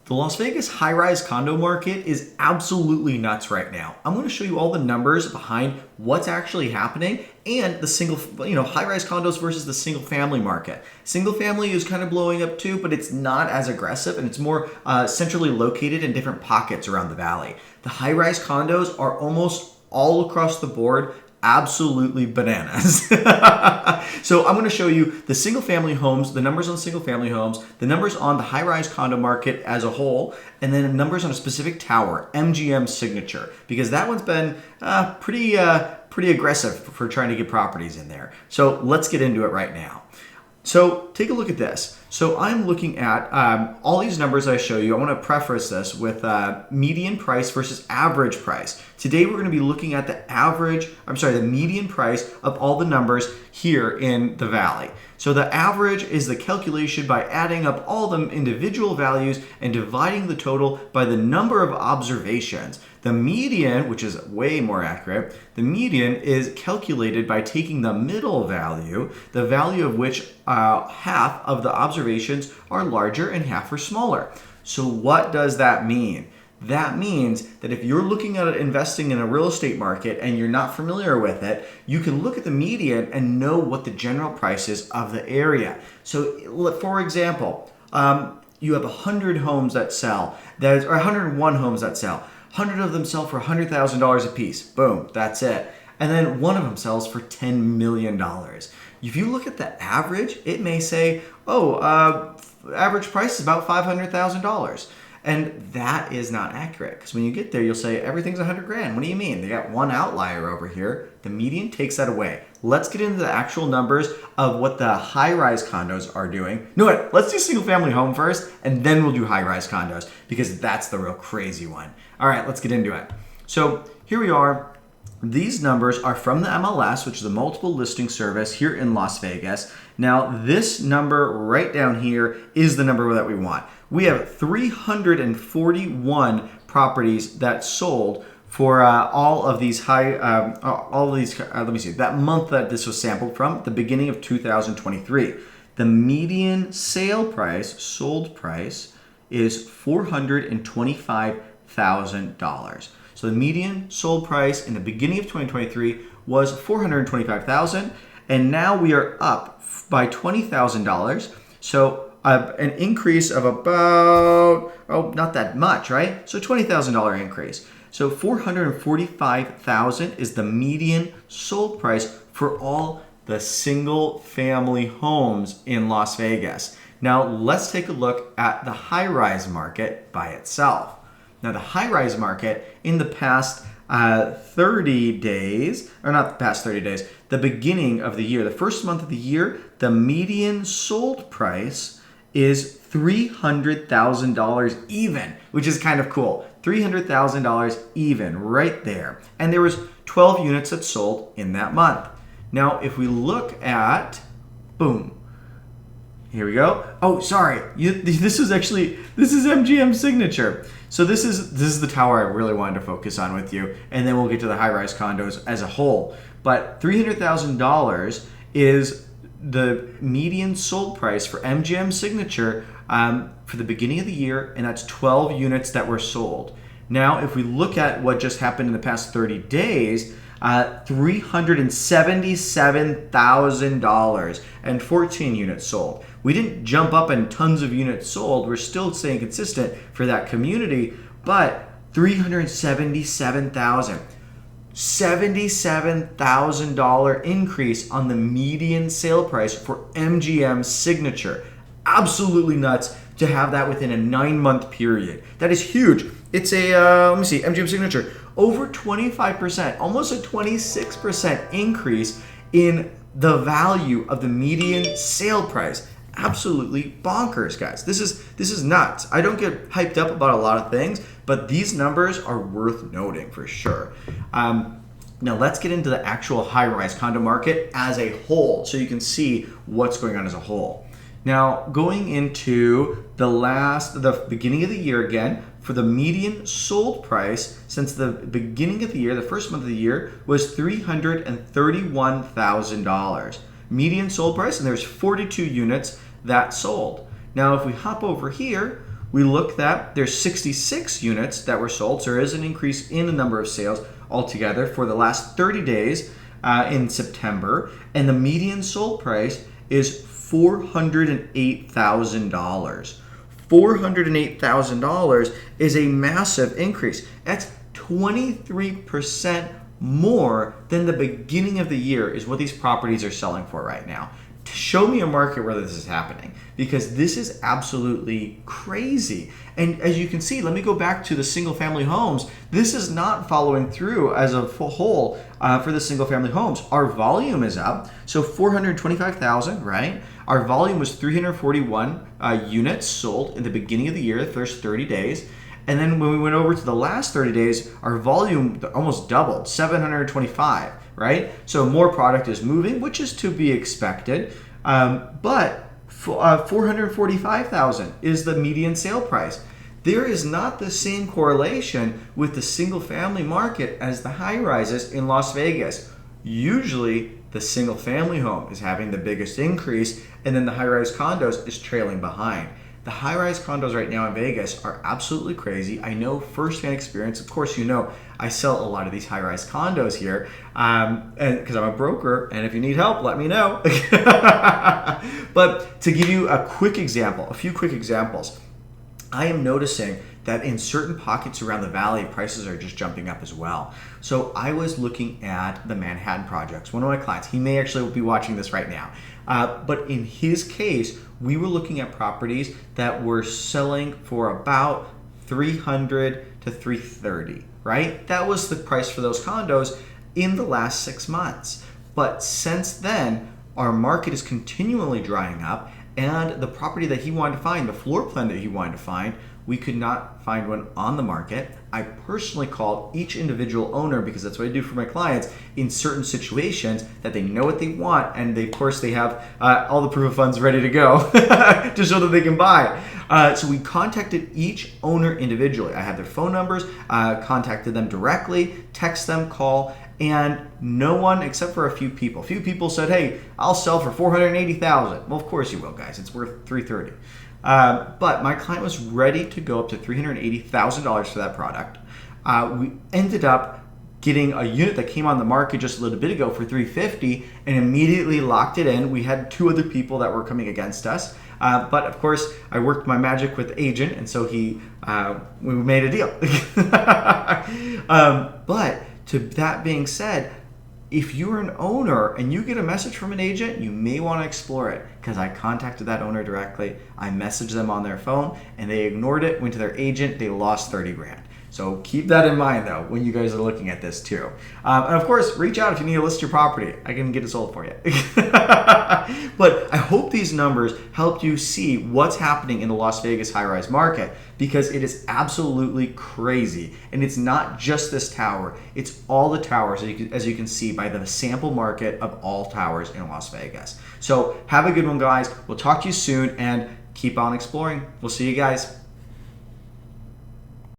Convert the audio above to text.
The Las Vegas high-rise condo market is absolutely nuts right now. I'm going to show you all the numbers behind what's actually happening and the single, high-rise condos versus the single-family market. Single-family is kind of blowing up too, but it's not as aggressive and it's more centrally located in different pockets around the valley. The high-rise condos are almost all across the board absolutely bananas. So I'm going to show you the single family homes, the numbers on single family homes, the numbers on the high rise condo market as a whole, and then numbers on a specific tower, MGM Signature, because that one's been pretty aggressive for trying to get properties in there. So let's get into it right now. So take a look at this. So I'm looking at all these numbers I show you. I want to preface this with median price versus average price. Today we're going to be looking at the median price of all the numbers here in the valley. So the average is the calculation by adding up all the individual values and dividing the total by the number of observations. The median, which is way more accurate, the median is calculated by taking the middle value, the value of which half of the observations are larger and half are smaller. So what does that mean? That means that if you're looking at investing in a real estate market and you're not familiar with it, you can look at the median and know what the general price is of the area. So for example, you have 100 homes that sell, or 101 homes that sell. 100 of them sell for $100,000 a piece. Boom, that's it. And then one of them sells for $10 million. If you look at the average, it may say, average price is about $500,000. And that is not accurate, because when you get there, you'll say everything's 100 grand. What do you mean? They got one outlier over here. The median takes that away. Let's get into the actual numbers of what the high-rise condos are doing. No, wait, let's do single-family home first, and then we'll do high-rise condos, because that's the real crazy one. All right, let's get into it. So here we are. These numbers are from the MLS, which is the multiple listing service here in Las Vegas. Now, this number right down here is the number that we want. We have 341 properties that sold for all of these let me see, that month that this was sampled from, the beginning of 2023. The median sold price is $425,000. So the median sold price in the beginning of 2023 was $425,000, and now we are up by $20,000. So an increase of about, not that much, right? So $20,000 increase. So $445,000 is the median sold price for all the single family homes in Las Vegas. Now let's take a look at the high-rise market by itself. Now the high-rise market in the past 30 days, or not the past 30 days, the beginning of the year, the first month of the year, the median sold price is $300,000 even, which is kind of cool. $300,000 even right there. And there was 12 units that sold in that month. Now, if we look at, boom, here we go. Oh, sorry. This is MGM Signature. So this is the tower I really wanted to focus on with you, and then we'll get to the high-rise condos as a whole. But $300,000 is the median sold price for MGM Signature for the beginning of the year, and that's 12 units that were sold. Now, if we look at what just happened in the past 30 days, $377,000 and 14 units sold. We didn't jump up and tons of units sold. We're still staying consistent for that community, but $377,000. $77,000 increase on the median sale price for MGM Signature. Absolutely nuts to have that within a 9-month period. That is huge. It's a, MGM Signature, over 25%, almost a 26% increase in the value of the median sale price. Absolutely bonkers, guys. This is nuts. I don't get hyped up about a lot of things, but these numbers are worth noting for sure. Now let's get into the actual high-rise condo market as a whole, so you can see what's going on as a whole. Now, going into the beginning of the year again, for the median sold price since the beginning of the year, the first month of the year, was $331,000. Median sold price, and there's 42 units that sold. Now, if we hop over here, We looked at there's 66 units that were sold, so there is an increase in the number of sales altogether for the last 30 days in September, and the median sold price is $408,000. $408,000 is a massive increase. That's 23% more than the beginning of the year is what these properties are selling for right now. Show me a market where this is happening, because this is absolutely crazy. And as you can see, let me go back to the single family homes. This is not following through as a full whole for the single family homes. Our volume is up, so 425,000, right? Our volume was 341 units sold in the beginning of the year, the first 30 days. And then when we went over to the last 30 days, our volume almost doubled, 725, right? So more product is moving, which is to be expected. But 445,000 is the median sale price. There is not the same correlation with the single family market as the high rises in Las Vegas. Usually the single family home is having the biggest increase, and then the high rise condos is trailing behind. The high-rise condos right now in Vegas are absolutely crazy. I know firsthand experience. Of course, you know I sell a lot of these high-rise condos here, and because I'm a broker. And if you need help, let me know. But to give you a quick example, a few quick examples, I am noticing that in certain pockets around the valley, prices are just jumping up as well. So I was looking at the Manhattan projects. One of my clients, he may actually be watching this right now. But in his case, we were looking at properties that were selling for about 300 to 330, right? That was the price for those condos in the last 6 months. But since then, our market is continually drying up, and the property that he wanted to find, the floor plan that he wanted to find, we could not find one on the market. I personally called each individual owner, because that's what I do for my clients in certain situations that they know what they want, and they, of course, they have all the proof of funds ready to go to show that they can buy. So we contacted each owner individually. I have their phone numbers, contacted them directly, text them, call, and no one except for a few people. A few people said, "Hey, I'll sell for 480,000." Well, of course you will, guys. It's worth 330. But my client was ready to go up to $380,000 for that product. We ended up getting a unit that came on the market just a little bit ago for $350 and immediately locked it in. We had 2 other people that were coming against us. But of course, I worked my magic with the agent, and so we made a deal. But to that being said, if you're an owner and you get a message from an agent, you may want to explore it, because I contacted that owner directly. I messaged them on their phone and they ignored it, went to their agent, they lost 30 grand. So keep that in mind though when you guys are looking at this too. And of course, reach out if you need to list your property. I can get it sold for you. But I hope these numbers helped you see what's happening in the Las Vegas high-rise market, because it is absolutely crazy. And it's not just this tower, it's all the towers, as you can see by the sample market of all towers in Las Vegas. So have a good one, guys. We'll talk to you soon, and keep on exploring. We'll see you guys.